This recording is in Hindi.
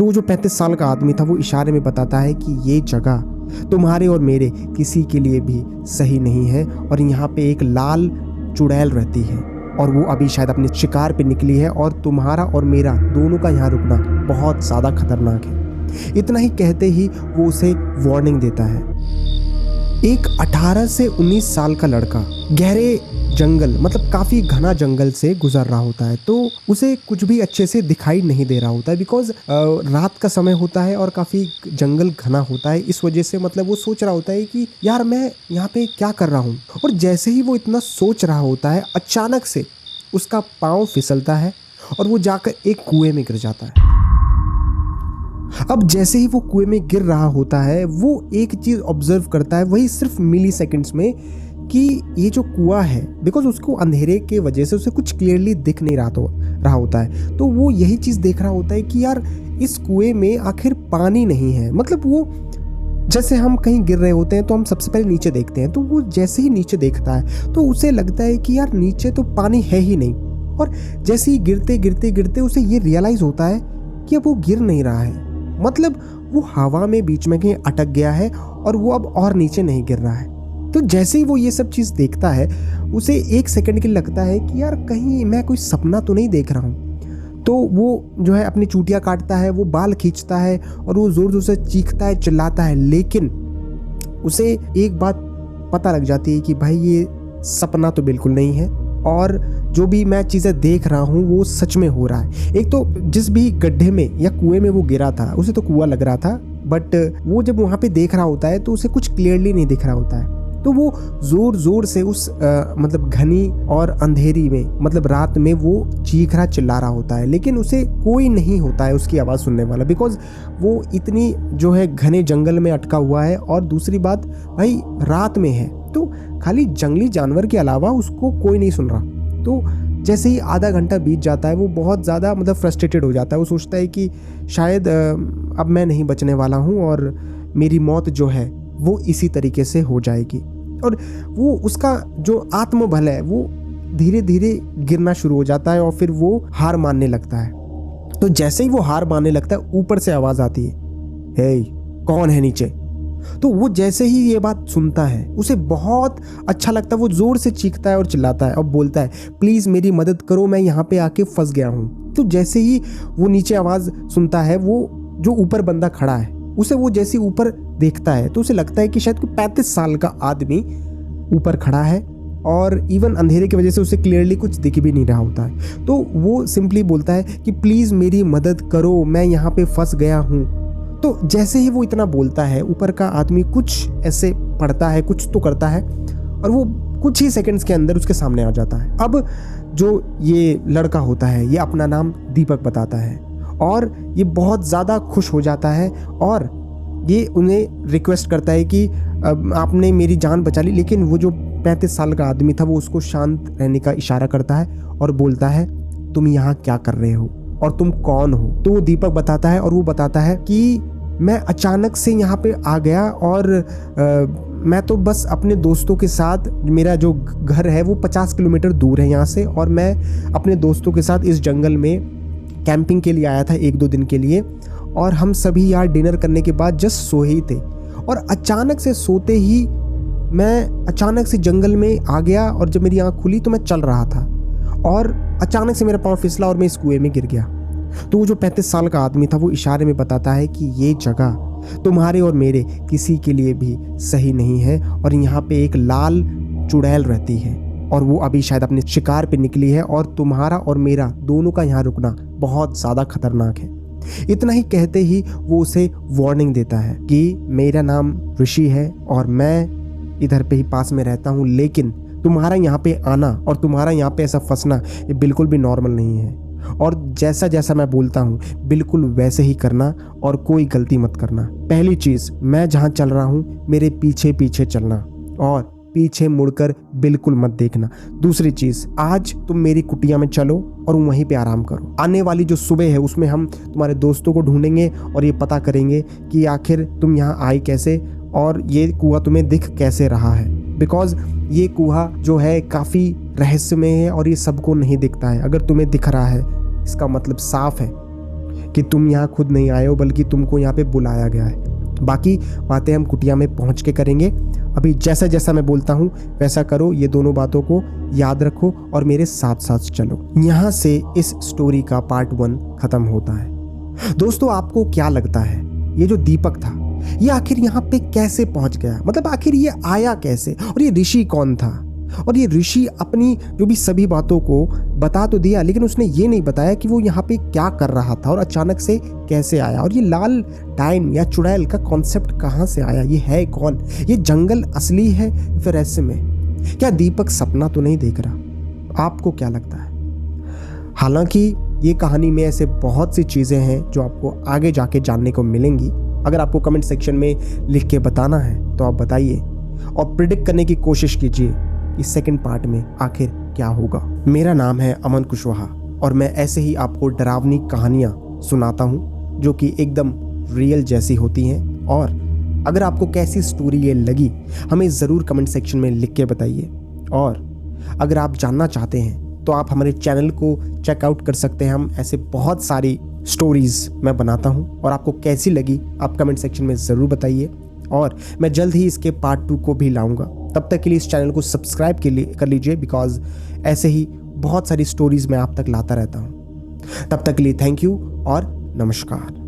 तो जो 35 साल का आदमी था वो इशारे में बताता है कि ये जगह तुम्हारे और मेरे किसी के लिए भी सही नहीं है और यहाँ पे एक लाल चुड़ैल रहती है और वो अभी शायद अपने शिकार पे निकली है और तुम्हारा और मेरा दोनों का यहाँ रुकना बहुत ज़्यादा खतरनाक है। इतना ही कहते ही वो उसे वार्निंग देता है। एक 18 से 19 साल का लड़का गहरे जंगल मतलब काफ़ी घना जंगल से गुजर रहा होता है, तो उसे कुछ भी अच्छे से दिखाई नहीं दे रहा होता है बिकॉज रात का समय होता है और काफ़ी जंगल घना होता है। इस वजह से मतलब वो सोच रहा होता है कि यार मैं यहाँ पे क्या कर रहा हूँ। और जैसे ही वो इतना सोच रहा होता है अचानक से उसका पाँव फिसलता है और वो जाकर एक कुएं में गिर जाता है। अब जैसे ही वो कुएं में गिर रहा होता है वो एक चीज़ ऑब्जर्व करता है, वही सिर्फ मिली सेकेंड्स में, कि ये जो कुआं है बिकॉज उसको अंधेरे के वजह से उसे कुछ क्लियरली दिख नहीं रहा होता है, तो वो यही चीज़ देख रहा होता है कि यार इस कुएं में आखिर पानी नहीं है। मतलब वो जैसे हम कहीं गिर रहे होते हैं तो हम सबसे पहले नीचे देखते हैं, तो वो जैसे ही नीचे देखता है तो उसे लगता है कि यार नीचे तो पानी है ही नहीं। और जैसे ही गिरते गिरते गिरते उसे ये रियलाइज़ होता है कि अब वो गिर नहीं रहा है, मतलब वो हवा में बीच में कहीं अटक गया है और वो अब और नीचे नहीं गिर रहा है। तो जैसे ही वो ये सब चीज़ देखता है उसे एक सेकंड के लिए लगता है कि यार कहीं मैं कोई सपना तो नहीं देख रहा हूँ। तो वो जो है अपनी चूटियाँ काटता है, वो बाल खींचता है और वो ज़ोर ज़ोर से चीखता है, चिल्लाता है, लेकिन उसे एक बात पता लग जाती है कि भाई ये सपना तो बिल्कुल नहीं है और जो भी मैं चीज़ें देख रहा हूँ वो सच में हो रहा है। एक तो जिस भी गड्ढे में या कुएं में वो गिरा था उसे तो कुआं लग रहा था, बट वो जब वहाँ पे देख रहा होता है तो उसे कुछ क्लियरली नहीं दिख रहा होता है। तो वो ज़ोर ज़ोर से उस मतलब घनी और अंधेरी में मतलब रात में वो चीख रहा चिल्ला रहा होता है, लेकिन उसे कोई नहीं होता है उसकी आवाज़ सुनने वाला बिकॉज वो इतनी जो है घने जंगल में अटका हुआ है और दूसरी बात भाई रात में है तो खाली जंगली जानवर के अलावा उसको कोई नहीं सुन रहा। तो जैसे ही आधा घंटा बीत जाता है वो बहुत ज़्यादा मतलब फ्रस्ट्रेटेड हो जाता है। वो सोचता है कि शायद अब मैं नहीं बचने वाला हूँ और मेरी मौत जो है वो इसी तरीके से हो जाएगी। और वो उसका जो आत्मबल है वो धीरे धीरे गिरना शुरू हो जाता है और फिर वो हार मानने लगता है। तो जैसे ही वो हार मानने लगता है ऊपर से आवाज़ आती है, हे कौन है नीचे। तो वो जैसे ही ये बात सुनता है उसे बहुत अच्छा लगता है, वो ज़ोर से चीखता है और चिल्लाता है और बोलता है प्लीज़ मेरी मदद करो, मैं यहाँ पे आके फंस गया हूँ। तो जैसे ही वो नीचे आवाज़ सुनता है वो जो ऊपर बंदा खड़ा है उसे वो जैसे ऊपर देखता है तो उसे लगता है कि शायद कोई 35 साल का आदमी ऊपर खड़ा है और इवन अंधेरे की वजह से उसे क्लियरली कुछ दिख भी नहीं रहा होता है। तो वो सिंपली बोलता है कि प्लीज़ मेरी मदद करो, मैं यहाँ पे फंस गया हूँ। तो जैसे ही वो इतना बोलता है ऊपर का आदमी कुछ ऐसे पढ़ता है, कुछ तो करता है और वो कुछ ही सेकंड्स के अंदर उसके सामने आ जाता है। अब जो ये लड़का होता है ये अपना नाम दीपक बताता है और ये बहुत ज़्यादा खुश हो जाता है और ये उन्हें रिक्वेस्ट करता है कि आपने मेरी जान बचा ली। लेकिन वो जो 35 साल का आदमी था वो उसको शांत रहने का इशारा करता है और बोलता है तुम यहाँ क्या कर रहे हो और तुम कौन हो। तो वो दीपक बताता है और वो बताता है कि मैं अचानक से यहाँ पे आ गया और मैं तो बस अपने दोस्तों के साथ, मेरा जो घर है वो 50 किलोमीटर दूर है यहाँ से और मैं अपने दोस्तों के साथ इस जंगल में कैंपिंग के लिए आया था 1-2 दिन के लिए और हम सभी यार डिनर करने के बाद जस्ट सोए ही थे और अचानक से सोते ही मैं अचानक से जंगल में आ गया और जब मेरी आँख खुली तो मैं चल रहा था और अचानक से मेरा पाँव फिसला और मैं इस कुएं में गिर गया। तो वो जो 35 साल का आदमी था वो इशारे में बताता है कि ये जगह तुम्हारे और मेरे किसी के लिए भी सही नहीं है और यहाँ पे एक लाल चुड़ैल रहती है और वो अभी शायद अपने शिकार पे निकली है और तुम्हारा और मेरा दोनों का यहाँ रुकना बहुत ज़्यादा खतरनाक है। इतना ही कहते ही वो उसे वार्निंग देता है कि मेरा नाम ऋषि है और मैं इधर पे ही पास में रहता हूँ, लेकिन तुम्हारा यहाँ पे आना और तुम्हारा यहाँ पे ऐसा फंसना ये बिल्कुल भी नॉर्मल नहीं है और जैसा जैसा मैं बोलता हूँ बिल्कुल वैसे ही करना और कोई गलती मत करना। पहली चीज़, मैं जहाँ चल रहा हूँ मेरे पीछे पीछे चलना और पीछे मुड़कर बिल्कुल मत देखना। दूसरी चीज़, आज तुम मेरी कुटिया में चलो और वहीं पे आराम करो। आने वाली जो सुबह है उसमें हम तुम्हारे दोस्तों को ढूंढेंगे और ये पता करेंगे कि आखिर तुम यहाँ आए कैसे और ये कुआं तुम्हें दिख कैसे रहा है, बिकॉज ये कुआं जो है काफ़ी रहस्यमय है और ये सबको नहीं दिखता है। अगर तुम्हें दिख रहा है इसका मतलब साफ है कि तुम यहाँ खुद नहीं आए हो बल्कि तुमको यहाँ पे बुलाया गया है। बाकी बातें हम कुटिया में पहुँच के करेंगे। अभी जैसा जैसा मैं बोलता हूँ वैसा करो, ये दोनों बातों को याद रखो और मेरे साथ साथ चलो। यहाँ से इस स्टोरी का पार्ट 1 खत्म होता है। दोस्तों, आपको क्या लगता है ये जो दीपक था ये आखिर यहाँ पे कैसे पहुंच गया? मतलब आखिर ये आया कैसे? और ये ऋषि कौन था? और ये ऋषि अपनी जो भी सभी बातों को बता तो दिया, लेकिन उसने ये नहीं बताया कि वो यहाँ पे क्या कर रहा था और अचानक से कैसे आया। और ये लाल टाइम या चुड़ैल का कॉन्सेप्ट कहाँ से आया? ये है कौन? ये जंगल असली है फिर ऐसे में? क्या दीपक सपना तो नहीं देख रहा? आपको क्या लगता है? हालांकि ये कहानी में ऐसे बहुत सी चीज़ें हैं जो आपको आगे जाके जानने को मिलेंगी। अगर आपको कमेंट सेक्शन में लिख के बताना है तो आप बताइए और प्रिडिक्ट करने की कोशिश कीजिए कि सेकंड पार्ट में आखिर क्या होगा। मेरा नाम है अमन कुशवाहा और मैं ऐसे ही आपको डरावनी कहानियाँ सुनाता हूँ जो कि एकदम रियल जैसी होती हैं। और अगर आपको कैसी स्टोरी ये लगी हमें ज़रूर कमेंट सेक्शन में लिख के बताइए। और अगर आप जानना चाहते हैं तो आप हमारे चैनल को चेकआउट कर सकते हैं। हम ऐसे बहुत सारी स्टोरीज़ मैं बनाता हूँ और आपको कैसी लगी आप कमेंट सेक्शन में ज़रूर बताइए। और मैं जल्द ही इसके पार्ट 2 को भी लाऊंगा। तब तक के लिए इस चैनल को सब्सक्राइब कर लीजिए, बिकॉज ऐसे ही बहुत सारी स्टोरीज़ मैं आप तक लाता रहता हूँ। तब तक के लिए थैंक यू और नमस्कार।